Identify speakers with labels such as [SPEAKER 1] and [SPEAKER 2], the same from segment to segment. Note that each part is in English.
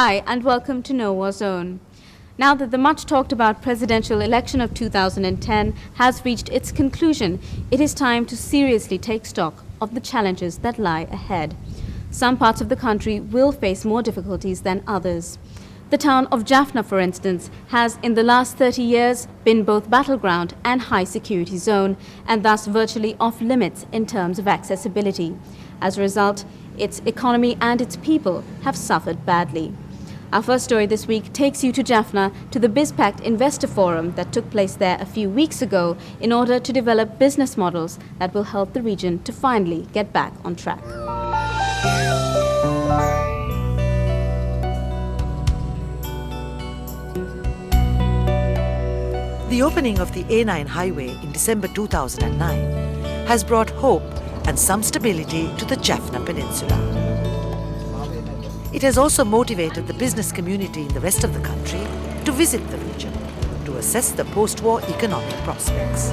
[SPEAKER 1] Hi and welcome to No War Zone. Now that the much talked about presidential election of 2010 has reached its conclusion, it is time to seriously take stock of the challenges that lie ahead. Some parts of the country will face more difficulties than others. The town of Jaffna, for instance, has in the last 30 years been both battleground and high security zone, and thus virtually off limits in terms of accessibility. As a result, its economy and its people have suffered badly. Our first story this week takes you to Jaffna, to the BizPAct Investor Forum that took place there a few weeks ago in order to develop business models that will help the region to finally get back on track.
[SPEAKER 2] The opening of the A9 highway in December 2009 has brought hope and some stability to the Jaffna Peninsula. It has also motivated the business community in the rest of the country to visit the region to assess the post-war economic prospects.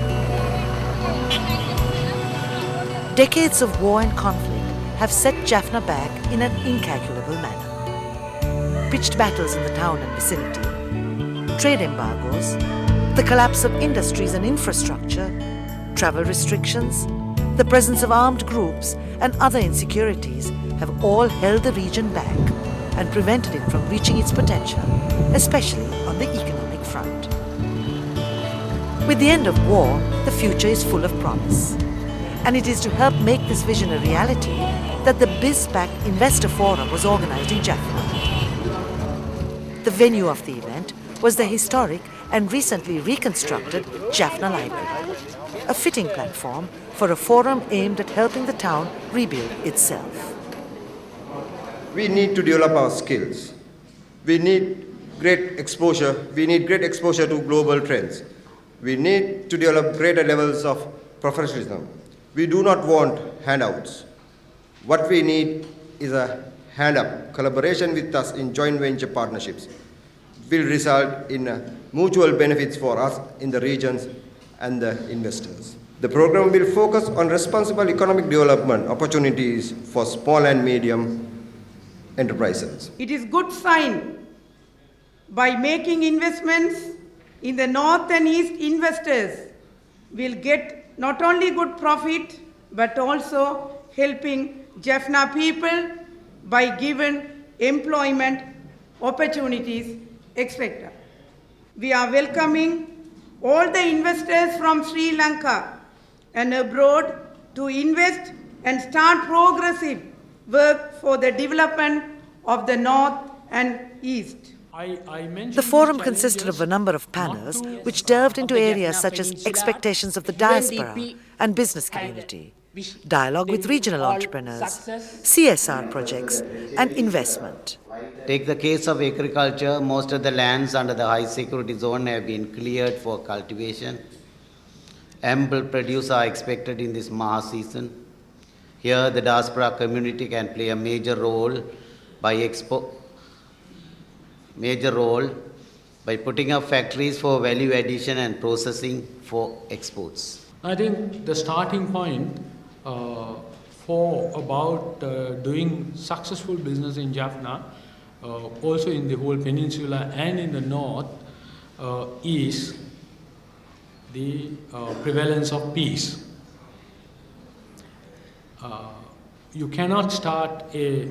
[SPEAKER 2] Decades of war and conflict have set Jaffna back in an incalculable manner. Pitched battles in the town and vicinity, trade embargoes, the collapse of industries and infrastructure, travel restrictions, the presence of armed groups and other insecurities have all held the region back and prevented it from reaching its potential, especially on the economic front. With the end of war, the future is full of promise. And it is to help make this vision a reality that the BizPAct Investor Forum was organized in Jaffna. The venue of the event was the historic and recently reconstructed Jaffna Library, a fitting platform for a forum aimed at helping the town rebuild itself.
[SPEAKER 3] We need to develop our skills. We need great exposure. We need great exposure to global trends. We need to develop greater levels of professionalism. We do not want handouts. What we need is a hand-up. Collaboration with us in joint venture partnerships will result in mutual benefits for us in the regions and the investors. The program will focus on responsible economic development opportunities for small and medium enterprises.
[SPEAKER 4] It is good sign by making investments in the north and east, investors will get not only good profit but also helping Jaffna people by given employment opportunities, etc. We are welcoming all the investors from Sri Lanka and abroad to invest and start progressive work for the development of the north and east.
[SPEAKER 2] The forum consisted of a number of panels which delved into areas such as expectations of the diaspora and business community, dialogue with regional entrepreneurs, CSR projects and investment.
[SPEAKER 5] Take the case of agriculture. Most of the lands under the high security zone have been cleared for cultivation. Ample produce are expected in this Maha season. Here the diaspora community can play a major role by putting up factories for value addition and processing for exports.
[SPEAKER 6] I think the starting point for about doing successful business in Jaffna, also in the whole peninsula and in the north, is the prevalence of peace. You cannot start a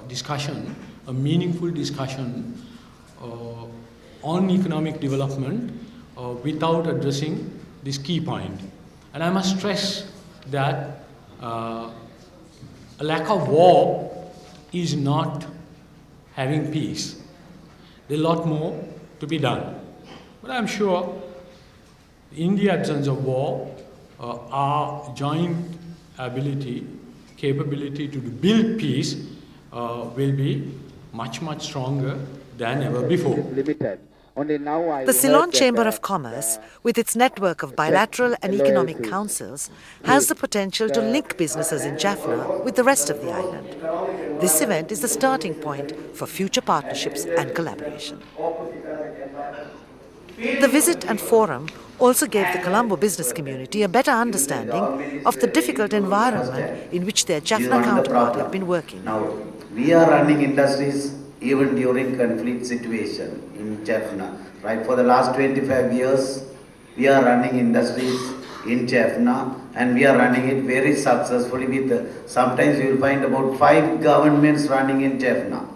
[SPEAKER 6] discussion, a meaningful discussion on economic development without addressing this key point. And I must stress that a lack of war is not having peace. There's a lot more to be done. But I'm sure in the absence of war, our joint capability to build peace will be much, much stronger than ever before.
[SPEAKER 2] The Ceylon Chamber of Commerce, with its network of bilateral and economic councils, has the potential to link businesses in Jaffna with the rest of the island. This event is the starting point for future partnerships and collaboration. The visit and forum also gave the Colombo business community a better understanding of the difficult environment in which their Jaffna counterpart have been working.
[SPEAKER 5] Now, we are running industries even during conflict situation in Jaffna. Right, for the last 25 years, we are running industries in Jaffna, and we are running it very successfully with, sometimes you will find about 5 governments running in Jaffna.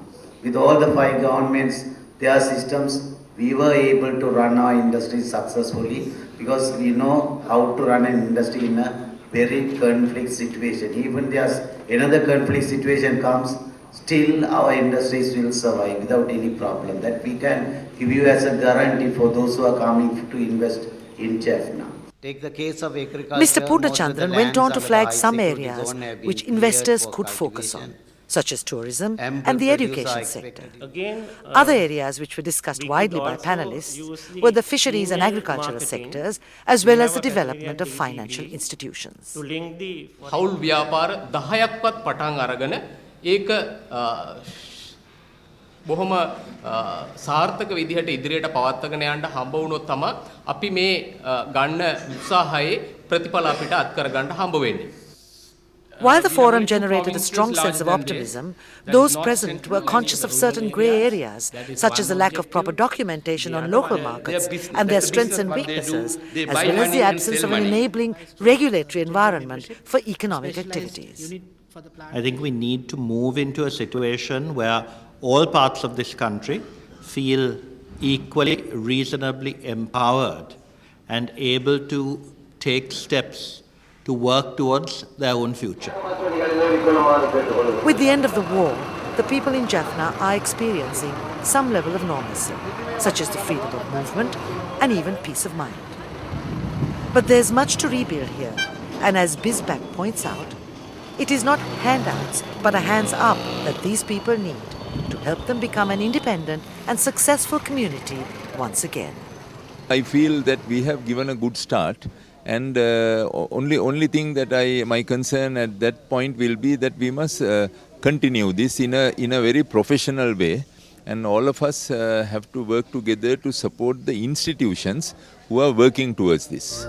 [SPEAKER 5] With all the 5 governments, their systems, we were able to run our industry successfully because we know how to run an industry in a very conflict situation. Even there's another conflict situation comes, still our industries will survive without any problem. That we can give you as a guarantee for those who are coming to invest in Jaffna. Take the case of agriculture.
[SPEAKER 2] Mr.
[SPEAKER 5] Most of the
[SPEAKER 2] Purnachandran went on
[SPEAKER 5] lands
[SPEAKER 2] to
[SPEAKER 5] under the
[SPEAKER 2] flag
[SPEAKER 5] high
[SPEAKER 2] some
[SPEAKER 5] security
[SPEAKER 2] areas
[SPEAKER 5] zone have been
[SPEAKER 2] which
[SPEAKER 5] cleared
[SPEAKER 2] investors
[SPEAKER 5] for
[SPEAKER 2] could focus on,
[SPEAKER 5] cultivation.
[SPEAKER 2] such as tourism
[SPEAKER 5] Ample
[SPEAKER 2] and the
[SPEAKER 5] producer
[SPEAKER 2] education
[SPEAKER 5] are
[SPEAKER 2] sector.
[SPEAKER 5] expected.
[SPEAKER 7] Again,
[SPEAKER 2] Other areas which were discussed
[SPEAKER 7] we
[SPEAKER 2] widely
[SPEAKER 7] could
[SPEAKER 2] by
[SPEAKER 7] also
[SPEAKER 2] panelists
[SPEAKER 7] use
[SPEAKER 2] were
[SPEAKER 7] the
[SPEAKER 2] the fisheries and
[SPEAKER 7] email
[SPEAKER 2] agricultural
[SPEAKER 7] marketing.
[SPEAKER 2] sectors, as
[SPEAKER 7] We
[SPEAKER 2] well as
[SPEAKER 7] have
[SPEAKER 2] the
[SPEAKER 7] a facility
[SPEAKER 2] development
[SPEAKER 7] at
[SPEAKER 2] of financial
[SPEAKER 7] BizPAct
[SPEAKER 2] institutions.
[SPEAKER 7] to link the
[SPEAKER 8] හවුල් ව්‍යාපාර 10ක්වත් පටන් අරගෙන ඒක බොහොම සාර්ථක විදිහට ඉදිරියට පවත්වාගෙන යන්න හම්බ වුණොත් තමයි අපි මේ ගන්න උත්සාහයේ ප්‍රතිඵල අපිට අත්කර ගන්න හම්බ වෙන්නේ.
[SPEAKER 2] While the forum generated a strong sense of optimism, those present were conscious of certain grey areas, such as the lack of proper documentation on local markets and their strengths and weaknesses, as well as the absence of an enabling regulatory environment for economic activities.
[SPEAKER 9] I think we need to move into a situation where all parts of this country feel equally reasonably empowered and able to take steps to work towards their own future.
[SPEAKER 2] With the end of the war, the people in Jaffna are experiencing some level of normalcy, such as the freedom of movement and even peace of mind. But there's much to rebuild here, and as BizPAct points out, it is not handouts but a hands up that these people need to help them become an independent and successful community once again.
[SPEAKER 10] I feel that we have given a good start, and only thing that my concern at that point will be that we must continue this in a very professional way, and all of us have to work together to support the institutions who are working towards this.